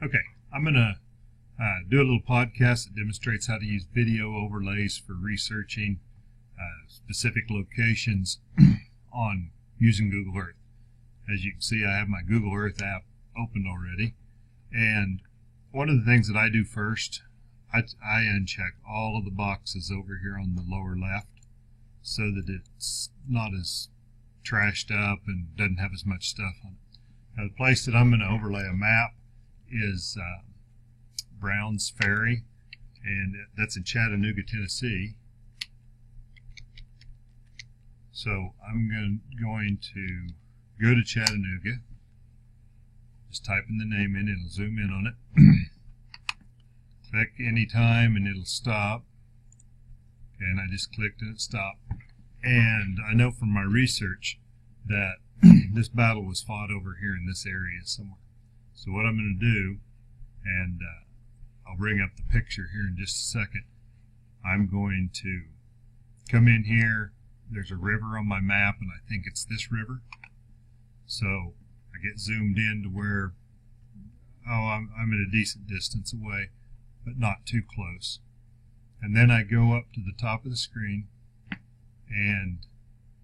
Okay, I'm going to do a little podcast that demonstrates how to use video overlays for researching specific locations on using Google Earth. As you can see, I have my Google Earth app opened already, and one of the things that I do first, I uncheck all of the boxes over here on the lower left so that it's not as trashed up and doesn't have as much stuff on it. Now, the place that I'm going to overlay a map is Browns Ferry, and that's in Chattanooga, Tennessee. So I'm going to go to Chattanooga, just type in the name in, it'll zoom in on it. Click anytime and it'll stop. Okay, and I just clicked and it stopped. And I know from my research that this battle was fought over here in this area somewhere. So what I'm going to do, and I'll bring up the picture here in just a second, I'm going to come in here. There's a river on my map, and I think it's this river. So I get zoomed in to where, I'm at a decent distance away, but not too close. And then I go up to the top of the screen, and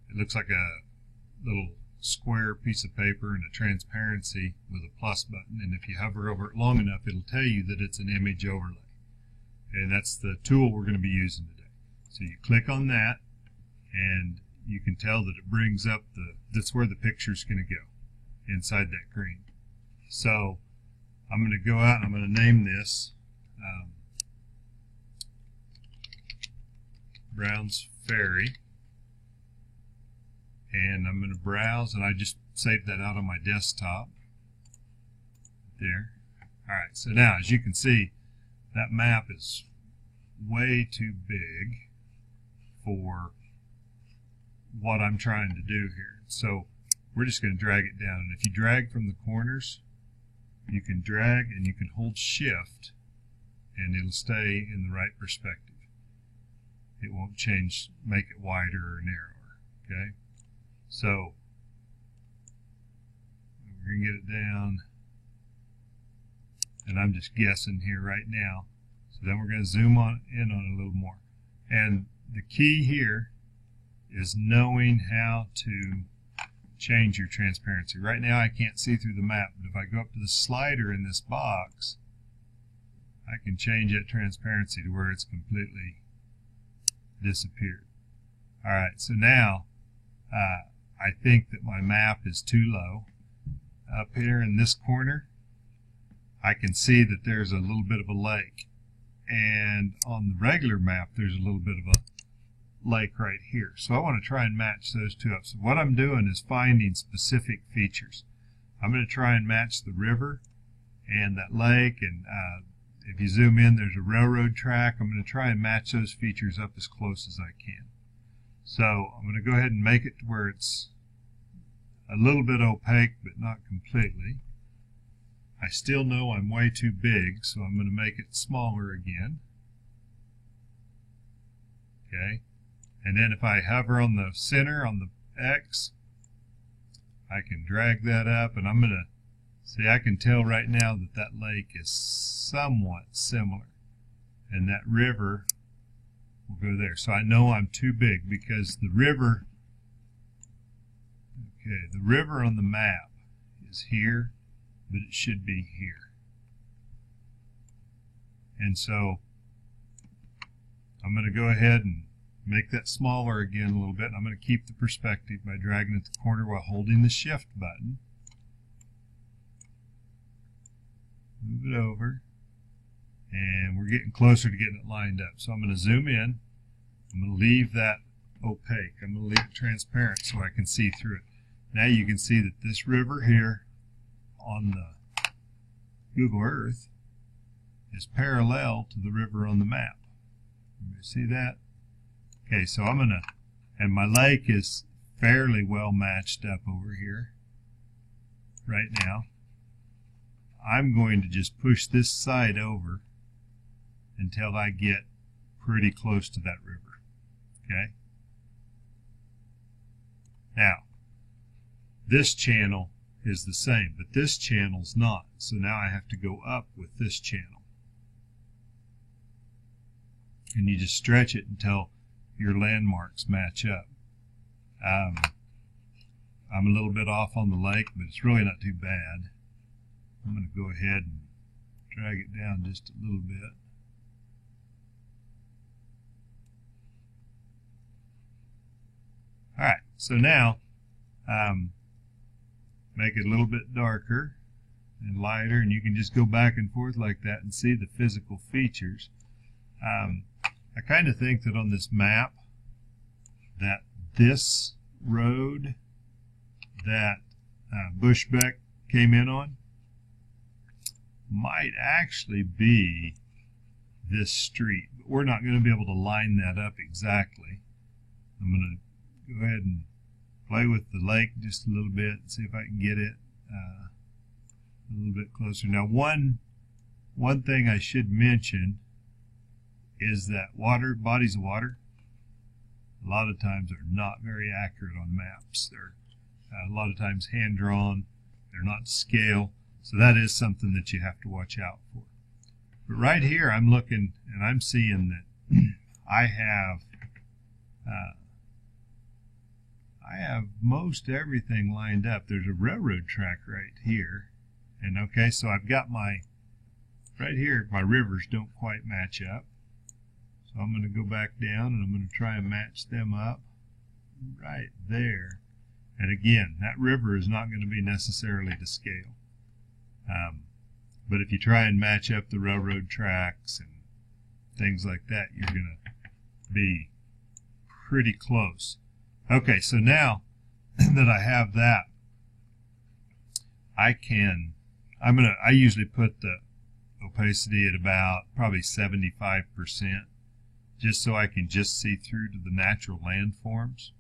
it looks like a little square piece of paper and a transparency with a plus button, and if you hover over it long enough, it'll tell you that it's an image overlay. And that's the tool we're going to be using today. So you click on that, and you can tell that it brings up that's where the picture's going to go, inside that green. So I'm going to go out and I'm going to name this Browns Ferry, and I'm going to browse, and I just saved that out on my desktop there. Alright, so now as you can see, that map is way too big for what I'm trying to do here. So we're just going to drag it down, and if you drag from the corners, you can drag and you can hold shift and it'll stay in the right perspective. It won't change, make it wider or narrower. Okay, so we're going to get it down, and I'm just guessing here right now. So then we're going to zoom in on it a little more, and the key here is knowing how to change your transparency. Right now I can't see through the map, but if I go up to the slider in this box, I can change that transparency to where it's completely disappeared. Alright, so now I think that my map is too low. Up here in this corner, I can see that there's a little bit of a lake, and on the regular map there's a little bit of a lake right here. So I want to try and match those two up. So what I'm doing is finding specific features. I'm going to try and match the river and that lake, and if you zoom in, there's a railroad track. I'm going to try and match those features up as close as I can. So I'm going to go ahead and make it to where it's a little bit opaque, but not completely. I still know I'm way too big, so I'm going to make it smaller again. Okay. And then if I hover on the center, on the X, I can drag that up, and I'm going to see, I can tell right now that that lake is somewhat similar, and that river will go there. So I know I'm too big because the river, okay, the river on the map is here, but it should be here. And so I'm going to go ahead and make that smaller again a little bit. I'm going to keep the perspective by dragging it to the corner while holding the shift button. Move it over, and we're getting closer to getting it lined up. So I'm going to zoom in. I'm going to leave that opaque. I'm going to leave it transparent so I can see through it. Now you can see that this river here on the Google Earth is parallel to the river on the map. You see that? Okay, so I'm going to, and my lake is fairly well matched up over here right now. I'm going to just push this side over until I get pretty close to that river. Okay? Now, this channel is the same, but this channel's not. So now I have to go up with this channel. And you just stretch it until your landmarks match up. I'm a little bit off on the lake, but it's really not too bad. I'm going to go ahead and drag it down just a little bit. Alright, so now make it a little bit darker and lighter, and you can just go back and forth like that and see the physical features. I kind of think that on this map that this road that Bushbeck came in on might actually be this street, but we're not going to be able to line that up exactly. I'm going to go ahead and play with the lake just a little bit and see if I can get it a little bit closer. Now one thing I should mention is that bodies of water a lot of times are not very accurate on maps. They're a lot of times hand drawn, they're not to scale, so that is something that you have to watch out for. But right here I'm looking and I'm seeing that I have most everything lined up. There's a railroad track right here, and okay, so I've got right here my rivers don't quite match up. So I'm going to go back down and I'm going to try and match them up right there. And again, that river is not going to be necessarily to scale. But if you try and match up the railroad tracks and things like that, you're going to be pretty close. Okay, so now that I have that, I usually put the opacity at about probably 75%, just so I can just see through to the natural landforms.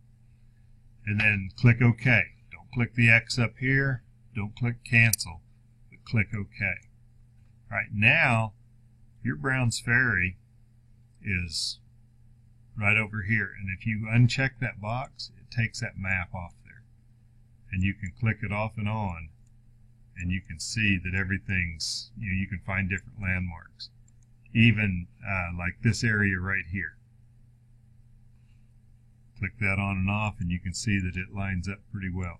And then click OK. Don't click the X up here. Don't click cancel, but click OK. All right, now your Browns Ferry is right over here. And if you uncheck that box, it takes that map off there. And you can click it off and on, and you can see that everything's, you can find different landmarks. Even like this area right here. Click that on and off and you can see that it lines up pretty well.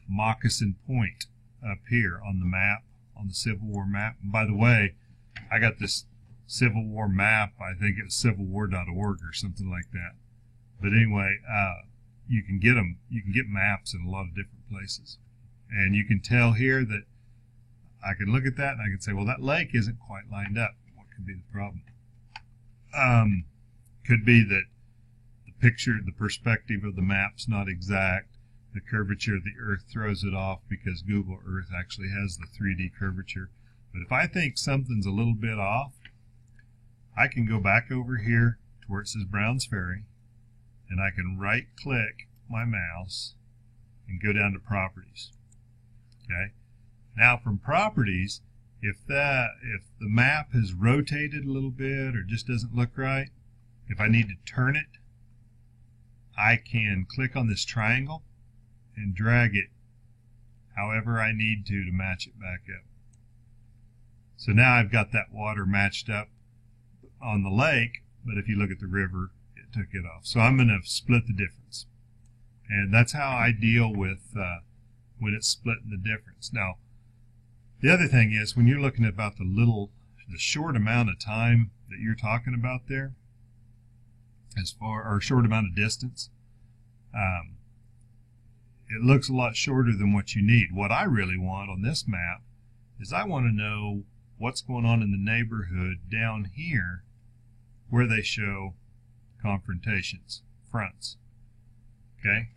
Moccasin Point up here on the map, on the Civil War map. And by the way, I got this Civil War map, I think it's civilwar.org or something like that. But anyway, you can get them, you can get maps in a lot of different places. And you can tell here that I can look at that and I can say, well, that lake isn't quite lined up. What could be the problem? Could be that the perspective of the map's not exact. The curvature of the Earth throws it off because Google Earth actually has the 3D curvature. But if I think something's a little bit off, I can go back over here to where it says Browns Ferry, and I can right-click my mouse and go down to Properties. Okay. Now from Properties, if the map has rotated a little bit or just doesn't look right, if I need to turn it, I can click on this triangle and drag it however I need to match it back up. So now I've got that water matched up on the lake, but if you look at the river, it took it off. So I'm going to split the difference. And that's how I deal with when it's splitting the difference. Now, the other thing is when you're looking at about the short amount of time that you're talking about there, or short amount of distance, it looks a lot shorter than what you need. What I really want on this map is I want to know what's going on in the neighborhood down here where they show confrontations, fronts. Okay,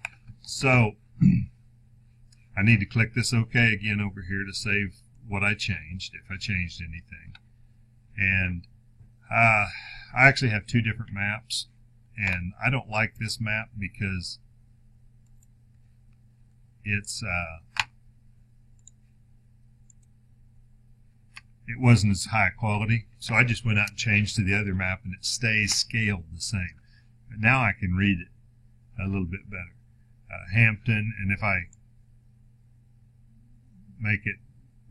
so I need to click this OK again over here to save what I changed, if I changed anything. And I actually have two different maps, and I don't like this map because it wasn't as high quality, so I just went out and changed to the other map and it stays scaled the same. But now I can read it a little bit better. Hampton, and if I make it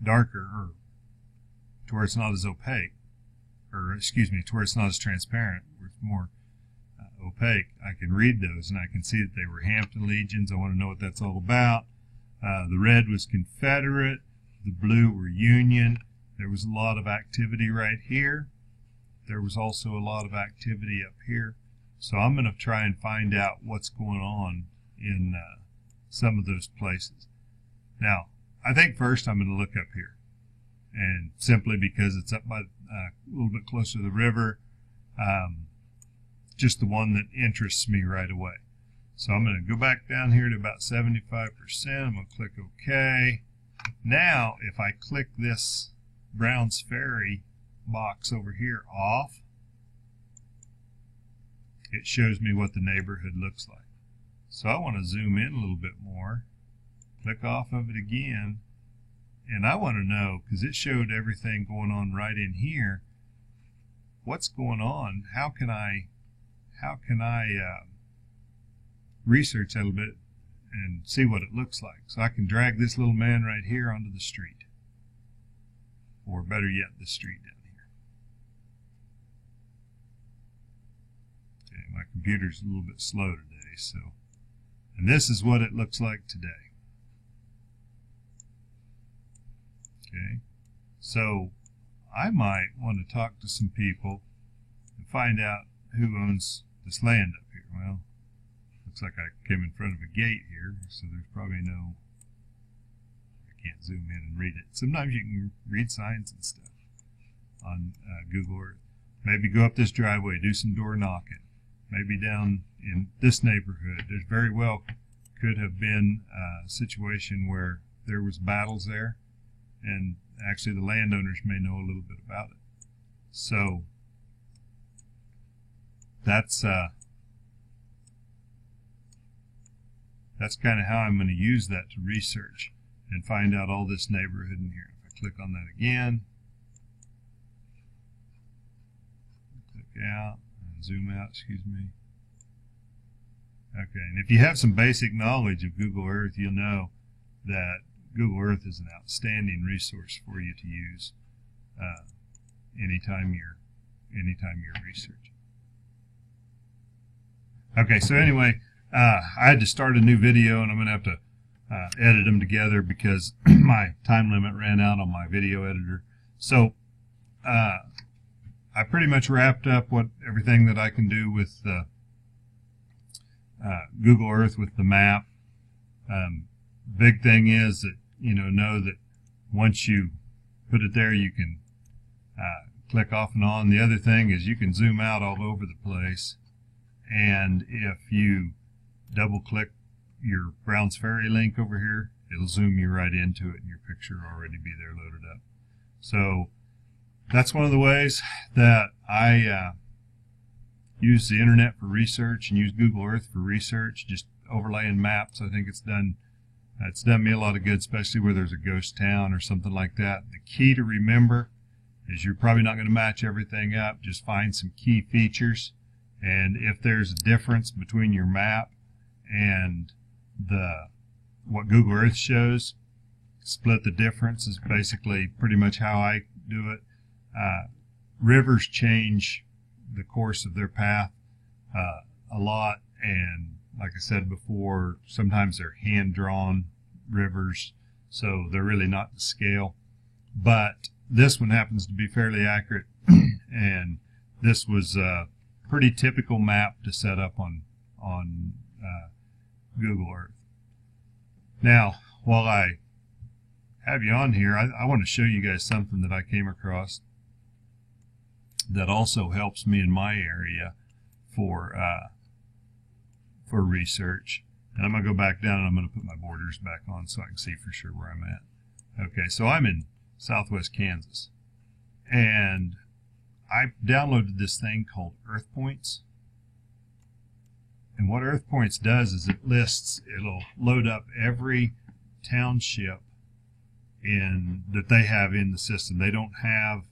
darker, or to where it's not as opaque, or excuse me, to where it's not as transparent, where it's more opaque, I can read those and I can see that they were Hampton Legions. I want to know what that's all about. The red was Confederate, the blue were Union. There was a lot of activity right here. There was also a lot of activity up here. So I'm going to try and find out what's going on in some of those places. Now, I think first I'm going to look up here, and simply because it's up by a little bit closer to the river, just the one that interests me right away. So I'm going to go back down here to about 75%. I'm going to click OK. Now, if I click this Browns Ferry box over here off, it shows me what the neighborhood looks like. So I want to zoom in a little bit more, click off of it again, and I want to know, because it showed everything going on right in here, what's going on. How can I research that a little bit and see what it looks like? So I can drag this little man right here onto the street, or better yet, the street down here. Okay, my computer's a little bit slow today, so, and this is what it looks like today. Okay, so I might want to talk to some people and find out who owns this land up here. Well, looks like I came in front of a gate here, so there's probably no, I can't zoom in and read it. Sometimes you can read signs and stuff on Google Earth. Maybe go up this driveway, do some door knocking. Maybe down in this neighborhood, there's very well could have been a situation where there was battles there, and actually the landowners may know a little bit about it. So that's kind of how I'm going to use that to research and find out all this neighborhood in here. If I click on that again, click out and zoom out, excuse me. Okay, and if you have some basic knowledge of Google Earth, you'll know that Google Earth is an outstanding resource for you to use anytime you're researching. Okay, so anyway, I had to start a new video, and I'm going to have to edit them together because my time limit ran out on my video editor. So I pretty much wrapped up everything that I can do with Google Earth with the map. Big thing is that know that once you put it there, you can click off and on. The other thing is you can zoom out all over the place, and if you double click your Browns Ferry link over here, it'll zoom you right into it and your picture will already be there loaded up. So that's one of the ways that I use the internet for research and use Google Earth for research, just overlaying maps. I think it's done me a lot of good, especially where there's a ghost town or something like that. The key to remember is you're probably not going to match everything up. Just find some key features, and if there's a difference between your map and what Google Earth shows, split the difference is basically pretty much how I do it. Rivers change the course of their path a lot, and like I said before, sometimes they're hand-drawn rivers, so they're really not to scale. But this one happens to be fairly accurate, and this was a pretty typical map to set up on Google Earth. Now, while I have you on here, I want to show you guys something that I came across that also helps me in my area for research. And I'm going to go back down and I'm going to put my borders back on so I can see for sure where I'm at. Okay, so I'm in southwest Kansas, and I downloaded this thing called EarthPoints. And what EarthPoints does is it'll load up every township that they have in the system. They don't have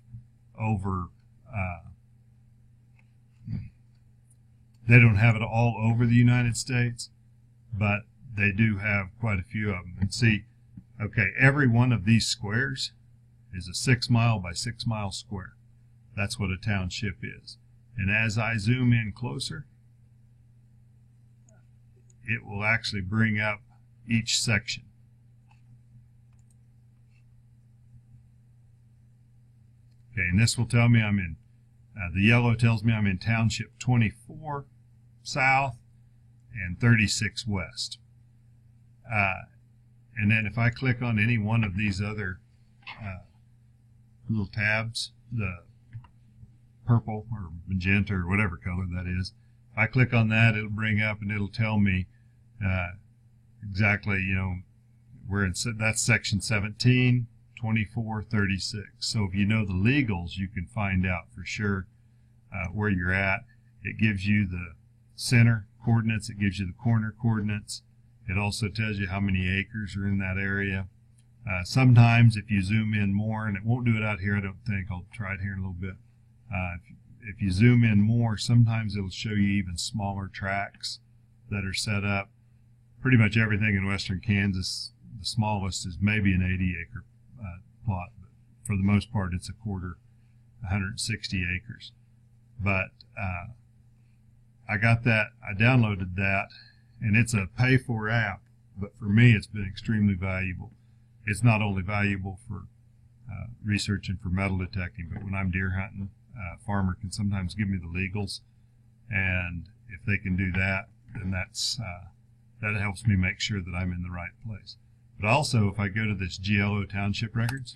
they don't have it all over the United States, but they do have quite a few of them. And see, Okay, every one of these squares is a 6 mile by 6 mile square. That's what a township is. And as I zoom in closer, it will actually bring up each section. Okay, and this will tell me I'm in, the yellow tells me I'm in Township 24 South and 36 West. And then if I click on any one of these other little tabs, the purple or magenta or whatever color that is, if I click on that, it'll bring up and it'll tell me exactly, you know, we're in, that's section 17, 24, 36. So if you know the legals, you can find out for sure where you're at. It gives you the center coordinates, it gives you the corner coordinates. It also tells you how many acres are in that area. Sometimes if you zoom in more, and it won't do it out here, I don't think, I'll try it here in a little bit. If you zoom in more, sometimes it'll show you even smaller tracts that are set up. Pretty much everything in western Kansas, the smallest is maybe an 80-acre plot, but for the most part it's a quarter, 160 acres. But I got that, I downloaded that, and it's a pay-for app, but for me it's been extremely valuable. It's not only valuable for researching for metal detecting, but when I'm deer hunting, a farmer can sometimes give me the legals, and if they can do that, then that helps me make sure that I'm in the right place. But also, if I go to this GLO Township Records,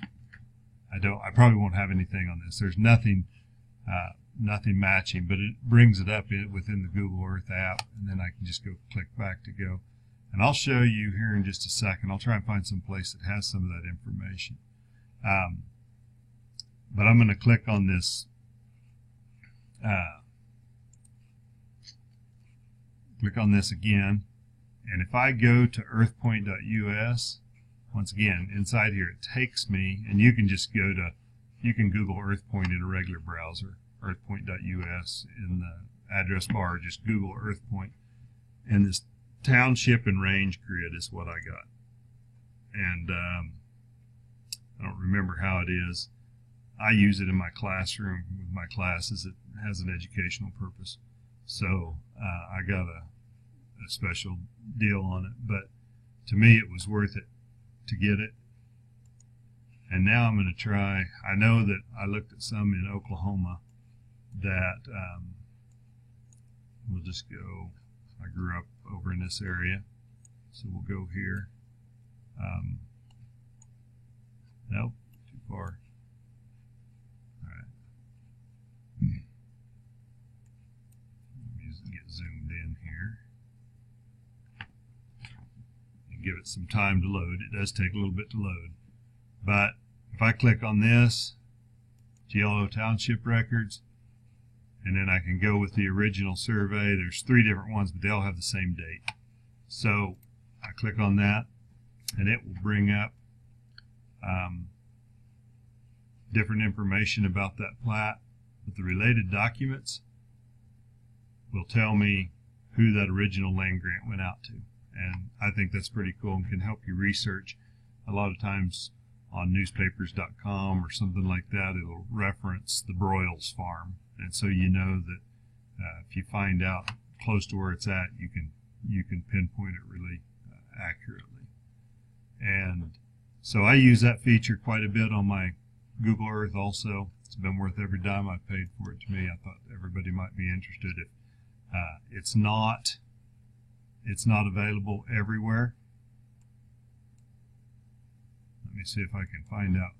I probably won't have anything on this. There's nothing matching, but it brings it up within the Google Earth app, and then I can just go click back to go. And I'll show you here in just a second. I'll try and find some place that has some of that information. But I'm going to click on this again, and if I go to earthpoint.us, once again inside here it takes me, and you can just go to, you can Google EarthPoint in a regular browser, earthpoint.us in the address bar, just Google EarthPoint, and this township and range grid is what I got. And I don't remember how it is. I use it in my classroom with my classes. It has an educational purpose, so I got a special deal on it, but to me it was worth it to get it. And now I'm going to try, I know that I looked at some in Oklahoma that we'll just go, I grew up over in this area, so we'll go here. Nope, too far. All right. Let me get zoomed in here and give it some time to load. It does take a little bit to load, but if I click on this, GLO Township Records, and then I can go with the original survey. There's 3 different ones, but they all have the same date. So I click on that, and it will bring up different information about that plat. But the related documents will tell me who that original land grant went out to. And I think that's pretty cool and can help you research. A lot of times on newspapers.com or something like that, it'll reference the Broyles farm. And so you know that if you find out close to where it's at, you can pinpoint it really accurately. And so I use that feature quite a bit on my Google Earth also. It's been worth every dime I paid for it to me. I thought everybody might be interested. If it's not available everywhere. Let me see if I can find out.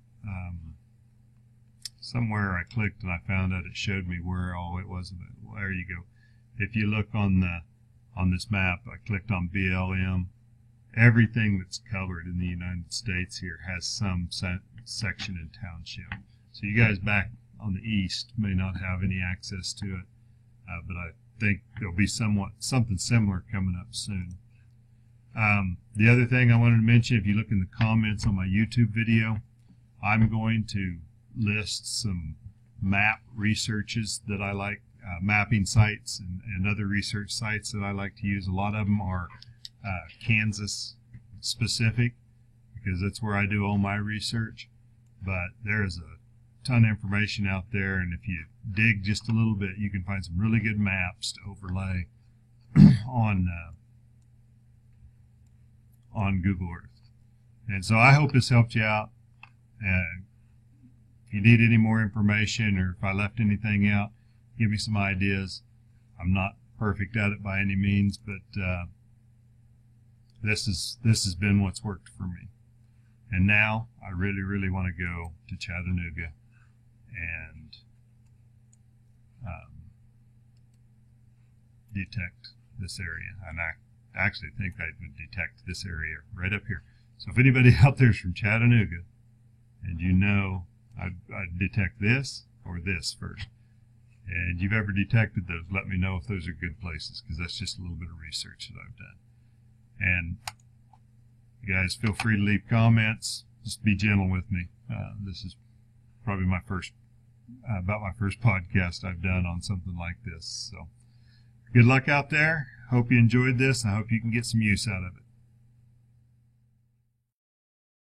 Somewhere I clicked and I found out it showed me where all it was available. There you go. If you look on this map, I clicked on BLM. Everything that's covered in the United States here has some section in township. So you guys back on the east may not have any access to it, but I think there'll be something similar coming up soon. The other thing I wanted to mention, if you look in the comments on my YouTube video, I'm going to list some map researches that I like, mapping sites and other research sites that I like to use. A lot of them are Kansas specific, because that's where I do all my research. But there is a ton of information out there, and if you dig just a little bit, you can find some really good maps to overlay on Google Earth. And so I hope this helped you out. If you need any more information, or if I left anything out, give me some ideas. I'm not perfect at it by any means, but this has been what's worked for me. And now I really want to go to Chattanooga and detect this area. And I actually think I would detect this area right up here. So if anybody out there is from Chattanooga and you know I'd detect this or this first, and you've ever detected those, let me know if those are good places, because that's just a little bit of research that I've done. And you guys feel free to leave comments. Just be gentle with me. This is probably about my first podcast I've done on something like this. So good luck out there. Hope you enjoyed this, and I hope you can get some use out of it.